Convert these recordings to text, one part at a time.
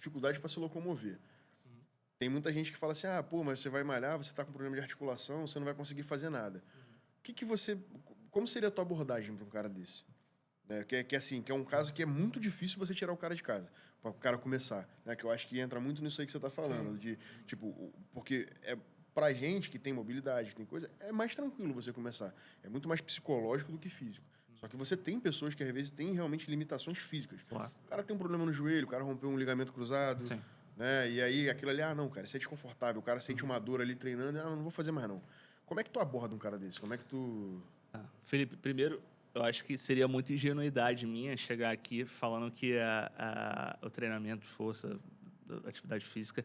dificuldade para se locomover. Tem muita gente que fala assim, pô, mas você vai malhar, você está com problema de articulação, você não vai conseguir fazer nada. Como seria a tua abordagem para um cara desse? Que é um caso que é muito difícil você tirar o cara de casa, para o cara começar. Né? Que eu acho que entra muito nisso aí que você está falando. Porque pra gente que tem mobilidade, que tem coisa, é mais tranquilo você começar. É muito mais psicológico do que físico. Só que você tem pessoas que às vezes têm realmente limitações físicas. Claro. O cara tem um problema no joelho, o cara rompeu um ligamento cruzado. Sim. Né? E aí aquilo ali, não, cara, isso é desconfortável. O cara sente uma dor ali treinando, não vou fazer mais não. Como é que tu aborda um cara desse? Como é que tu... Felipe, primeiro, eu acho que seria muita ingenuidade minha chegar aqui falando que o treinamento, força, atividade física,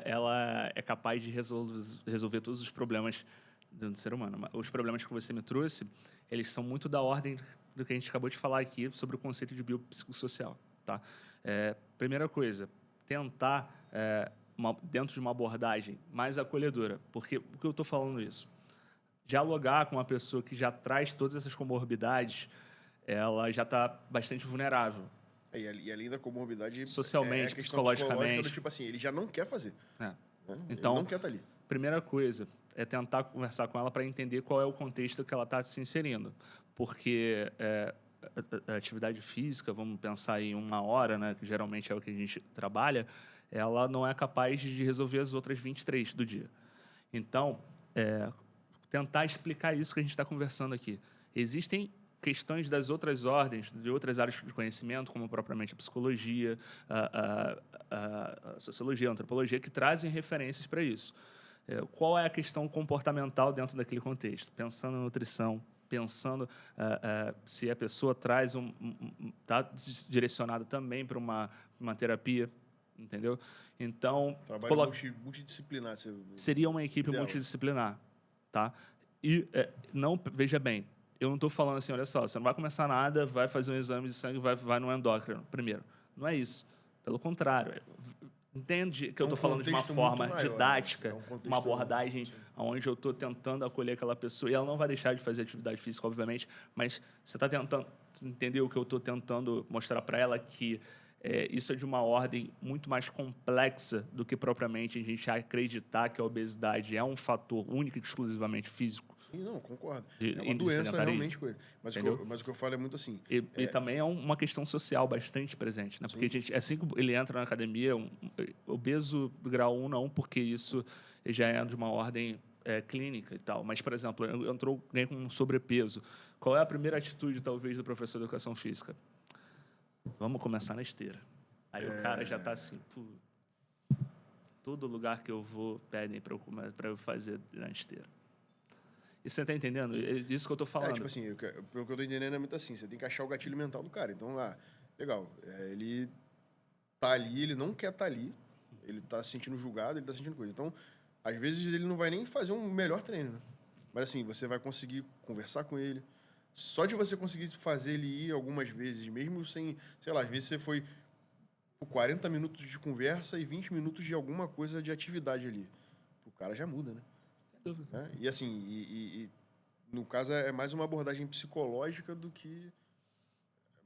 ela é capaz de resolver todos os problemas do ser humano. Os problemas que você me trouxe, eles são muito da ordem do que a gente acabou de falar aqui sobre o conceito de biopsicossocial. Tá? Primeira coisa, tentar, dentro de uma abordagem mais acolhedora. Por que eu estou falando isso? Dialogar com uma pessoa que já traz todas essas comorbidades, ela já está bastante vulnerável. E além da comorbidade... Socialmente, psicologicamente. Do tipo assim, ele já não quer fazer. Né? Então, ele não quer estar ali. Primeira coisa é tentar conversar com ela para entender qual é o contexto que ela está se inserindo. Porque a atividade física, vamos pensar em 1 hora, né, que geralmente é o que a gente trabalha, ela não é capaz de resolver as outras 23 do dia. Então, tentar explicar isso que a gente está conversando aqui. Existem questões das outras ordens, de outras áreas de conhecimento, como propriamente a psicologia, a sociologia, a antropologia, que trazem referências para isso. Qual é a questão comportamental dentro daquele contexto? Pensando em nutrição, pensando se a pessoa traz está direcionada também para uma terapia, entendeu? Então, trabalho multidisciplinar. Seria uma equipe multidisciplinar. Tá? E não, veja bem, eu não estou falando assim, olha só, você não vai começar nada, vai fazer um exame de sangue, vai no endócrino primeiro. Não é isso. Pelo contrário. Entende que eu estou falando de uma forma didática, uma abordagem onde eu estou tentando acolher aquela pessoa, e ela não vai deixar de fazer atividade física, obviamente, mas você está tentando entender o que eu estou tentando mostrar para ela, que isso é de uma ordem muito mais complexa do que propriamente a gente acreditar que a obesidade é um fator único e exclusivamente físico. Sim, não, concordo. É uma doença realmente. Mas o que eu falo é muito assim... E também é uma questão social bastante presente. Né? Porque a gente, assim que ele entra na academia, obeso grau 1 não, porque isso já é de uma ordem clínica e tal. Mas, por exemplo, entrou alguém com sobrepeso. Qual é a primeira atitude, talvez, do professor de educação física? Vamos começar na esteira. Aí o cara já está assim, todo lugar que eu vou pedem para eu fazer na esteira. E você está entendendo? É disso que eu estou falando. Tipo assim, pelo que eu estou entendendo é muito assim, você tem que achar o gatilho mental do cara. Então, legal, ele tá ali, ele não quer estar ali, ele está se sentindo julgado, ele está sentindo coisa. Então, às vezes ele não vai nem fazer um melhor treino, né? Mas assim, você vai conseguir conversar com ele. Só de você conseguir fazer ele ir algumas vezes, mesmo sem, sei lá, às vezes você foi por 40 minutos de conversa e 20 minutos de alguma coisa de atividade ali. O cara já muda, né? Sem dúvida. E assim, no caso é mais uma abordagem psicológica do que...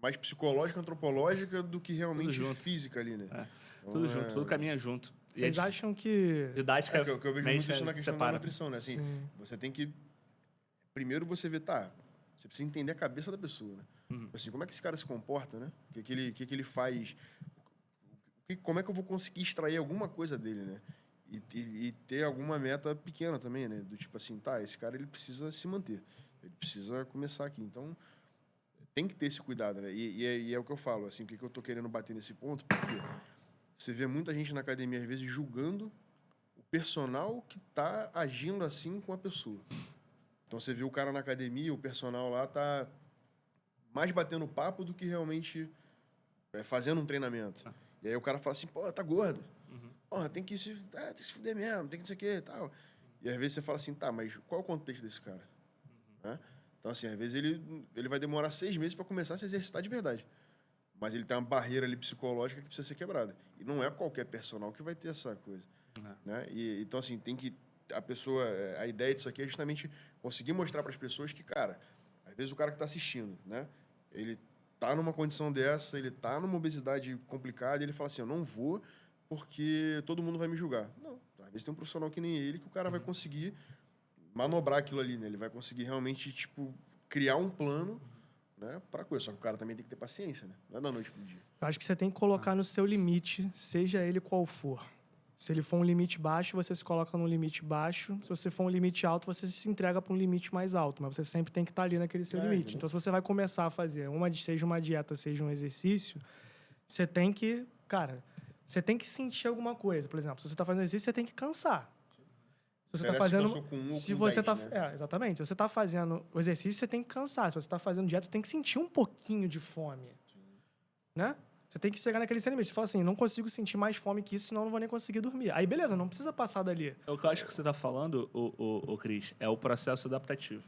mais psicológica, antropológica do que realmente física ali, né? Então, tudo junto, tudo caminha junto. Vocês acham que... Didática que eu vejo muito isso na questão da nutrição, né? Assim, você tem que... Primeiro você vê, você precisa entender a cabeça da pessoa, né? Assim, como é que esse cara se comporta, né? O que ele faz? Como é que eu vou conseguir extrair alguma coisa dele, né? E ter alguma meta pequena também, né? Do tipo assim, esse cara ele precisa se manter. Ele precisa começar aqui. Então, tem que ter esse cuidado, né? E é o que eu falo, assim, o que eu tô querendo bater nesse ponto, porque você vê muita gente na academia, às vezes, julgando o personal que tá agindo assim com a pessoa. Então, você vê o cara na academia, o personal lá tá mais batendo papo do que realmente fazendo um treinamento. E aí o cara fala assim, tá gordo. Porra, tem que se fuder mesmo, tem que não sei o que e tal. E às vezes você fala assim, mas qual é o contexto desse cara? Né? Então, assim, às vezes ele vai demorar 6 meses para começar a se exercitar de verdade. Mas ele tem uma barreira ali psicológica que precisa ser quebrada. E não é qualquer personal que vai ter essa coisa. Né? Então, assim, tem que... A ideia disso aqui é justamente conseguir mostrar para as pessoas que, cara, às vezes o cara que está assistindo, né? Ele tá numa condição dessa, ele tá numa obesidade complicada, e ele fala assim, eu não vou porque todo mundo vai me julgar. Não, às vezes tem um profissional que nem ele que o cara vai conseguir manobrar aquilo ali, né? Ele vai conseguir realmente, tipo, criar um plano, né, para coisa. Só que o cara também tem que ter paciência, né? Não é da noite pro dia. Eu acho que você tem que colocar no seu limite, seja ele qual for. Se ele for um limite baixo, você se coloca num limite baixo. Se você for um limite alto, você se entrega para um limite mais alto. Mas você sempre tem que estar ali naquele seu limite. Entendeu? Então, se você vai começar a fazer, seja uma dieta, seja um exercício, você tem que... Cara, você tem que sentir alguma coisa. Por exemplo, se você está fazendo exercício, você tem que cansar. Se você está fazendo... Se você tá, exatamente. Se você está fazendo o exercício, você tem que cansar. Se você está fazendo dieta, você tem que sentir um pouquinho de fome. Né? Você tem que chegar naquele seu limite. Você fala assim, não consigo sentir mais fome que isso, senão eu não vou nem conseguir dormir. Aí, beleza, não precisa passar dali. O que eu acho que você está falando, o Cris, é o processo adaptativo.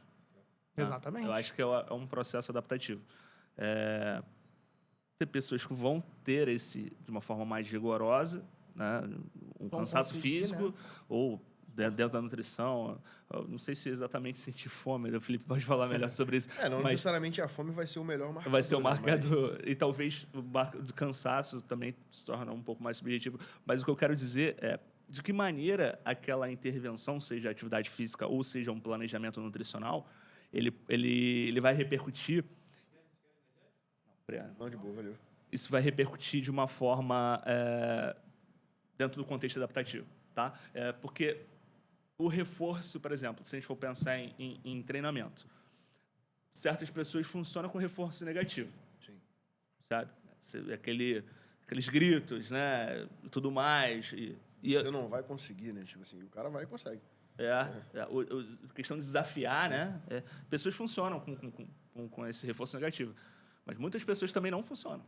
Exatamente. Eu acho que é um processo adaptativo. Tem pessoas que vão ter esse de uma forma mais rigorosa, né? Um cansaço físico, né? Ou dentro da nutrição. Eu não sei se exatamente sentir fome, o Felipe pode falar melhor sobre isso. Não necessariamente a fome vai ser o melhor marcador. Vai ser o marcador. E talvez o do cansaço também se torne um pouco mais subjetivo. Mas o que eu quero dizer é de que maneira aquela intervenção, seja atividade física ou seja um planejamento nutricional, ele vai repercutir... Não, de boa, valeu. Isso vai repercutir de uma forma dentro do contexto adaptativo, tá? Porque o reforço, por exemplo, se a gente for pensar em treinamento, certas pessoas funcionam com reforço negativo. Sim. Sabe? Aqueles gritos, né? E tudo mais. Você não vai conseguir, né? Tipo assim, o cara vai e consegue. A questão de desafiar, né? Pessoas funcionam com esse reforço negativo. Mas muitas pessoas também não funcionam.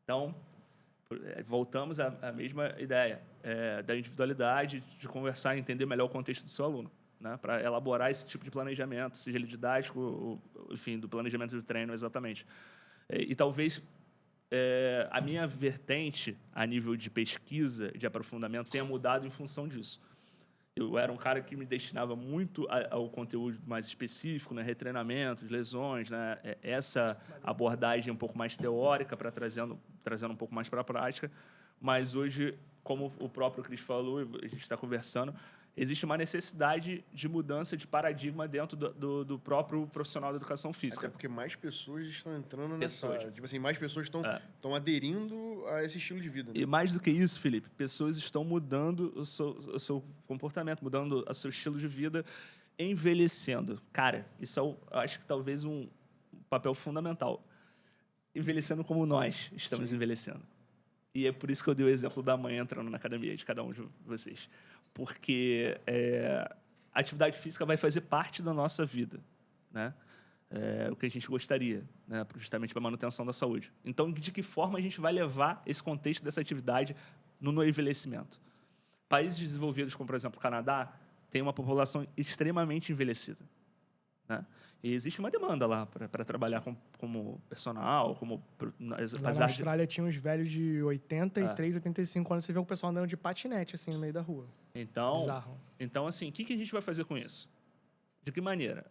Então, voltamos à mesma ideia da individualidade, de conversar e entender melhor o contexto do seu aluno, né? Para elaborar esse tipo de planejamento, seja ele didático, ou, enfim, do planejamento do treino, exatamente. E talvez a minha vertente, a nível de pesquisa, de aprofundamento, tenha mudado em função disso. Eu era um cara que me destinava muito ao conteúdo mais específico, né? Retreinamentos, lesões, né? Essa abordagem um pouco mais teórica, para trazendo um pouco mais para a prática. Mas hoje, como o próprio Cris falou, a gente está conversando, existe uma necessidade de mudança de paradigma dentro do próprio profissional da educação física. Até porque mais pessoas estão entrando nessa... Tipo assim, mais pessoas estão aderindo a esse estilo de vida. Né? E mais do que isso, Felipe, pessoas estão mudando o seu comportamento, mudando o seu estilo de vida, envelhecendo. Cara, isso eu acho que talvez um papel fundamental. Envelhecendo como nós estamos envelhecendo. E é por isso que eu dei o exemplo da mãe entrando na academia de cada um de vocês. Porque a atividade física vai fazer parte da nossa vida, né? O que a gente gostaria, né? Justamente para a manutenção da saúde. Então, de que forma a gente vai levar esse contexto dessa atividade no envelhecimento? Países desenvolvidos, como, por exemplo, o Canadá, têm uma população extremamente envelhecida, né? E existe uma demanda lá para trabalhar como personal, como... Na Austrália tinha uns velhos de 83, 85 anos, você vê o pessoal andando de patinete, assim, no meio da rua. Então assim, o que a gente vai fazer com isso? De que maneira?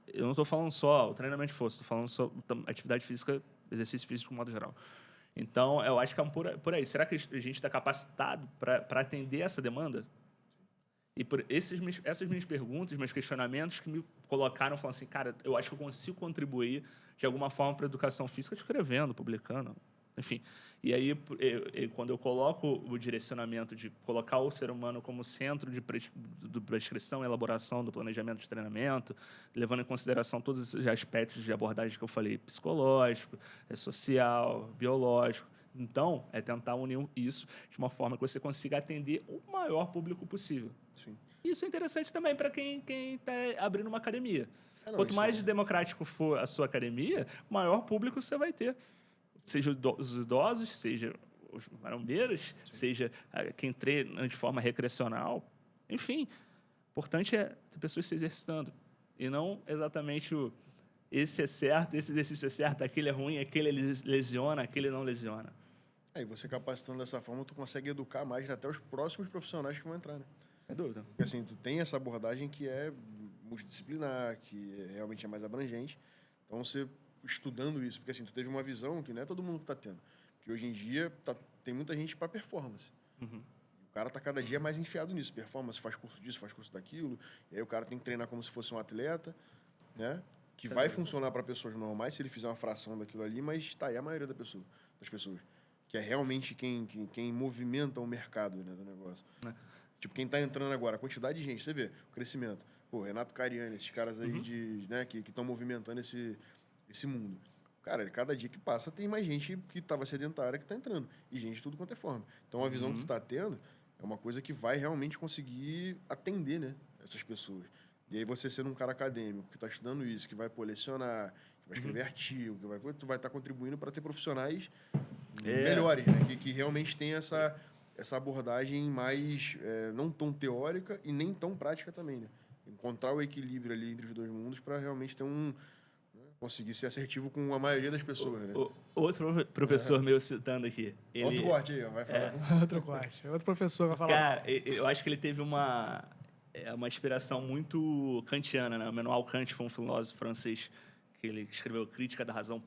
Eu não estou falando só o treinamento de força, estou falando só atividade física, exercício físico de modo geral. Então, eu acho que é por aí. Será que a gente está capacitado para atender essa demanda? E por essas minhas perguntas, meus questionamentos que me colocaram, falando assim, cara, eu acho que eu consigo contribuir de alguma forma para a educação física, escrevendo, publicando, enfim. E aí, quando eu coloco o direcionamento de colocar o ser humano como centro de prescrição e elaboração do planejamento de treinamento, levando em consideração todos esses aspectos de abordagem que eu falei, psicológico, social, biológico, então, é tentar unir isso de uma forma que você consiga atender o maior público possível. Sim. Isso é interessante também para quem está abrindo uma academia. Quanto mais democrático for a sua academia, maior público você vai ter. Seja os idosos, seja os marombeiros, seja quem treina de forma recreacional. Enfim, o importante é ter pessoas se exercitando. E não exatamente esse é certo, esse exercício é certo, aquele é ruim, aquele lesiona, aquele não lesiona. Aí você capacitando dessa forma, tu consegue educar mais até os próximos profissionais que vão entrar, né? Sem dúvida. Porque assim, tu tem essa abordagem que é multidisciplinar, que realmente é mais abrangente. Então você estudando isso? Porque assim, tu teve uma visão que não é todo mundo que tá tendo. Porque hoje em dia tem muita gente para performance. O cara tá cada dia mais enfiado nisso. Performance, faz curso disso, faz curso daquilo. E aí o cara tem que treinar como se fosse um atleta, né? Que vai funcionar para pessoas normais se ele fizer uma fração daquilo ali, mas tá aí a maioria das pessoas. Que é realmente quem movimenta o mercado, né, do negócio. Tipo, quem tá entrando agora, a quantidade de gente, você vê, o crescimento. Pô, Renato Cariani, esses caras aí né, que estão movimentando esse mundo. Cara, cada dia que passa tem mais gente que estava sedentária que está entrando. E gente de tudo quanto é forma. Então, a visão que tu está tendo é uma coisa que vai realmente conseguir atender, né, essas pessoas. E aí você sendo um cara acadêmico, que está estudando isso, que vai lecionar, que vai escrever artigo, tu vai estar contribuindo para ter profissionais melhores, né, que realmente tem essa abordagem mais não tão teórica e nem tão prática também, né? Encontrar o equilíbrio ali entre os dois mundos para realmente ter conseguir ser assertivo com a maioria das pessoas, né? Outro professor meu citando aqui. Outro corte aí, ó, vai falar. Outro corte. Outro professor vai falar. Cara, eu acho que ele teve uma inspiração muito kantiana, né? O Immanuel Kant foi um filósofo francês que ele escreveu Crítica da Razão.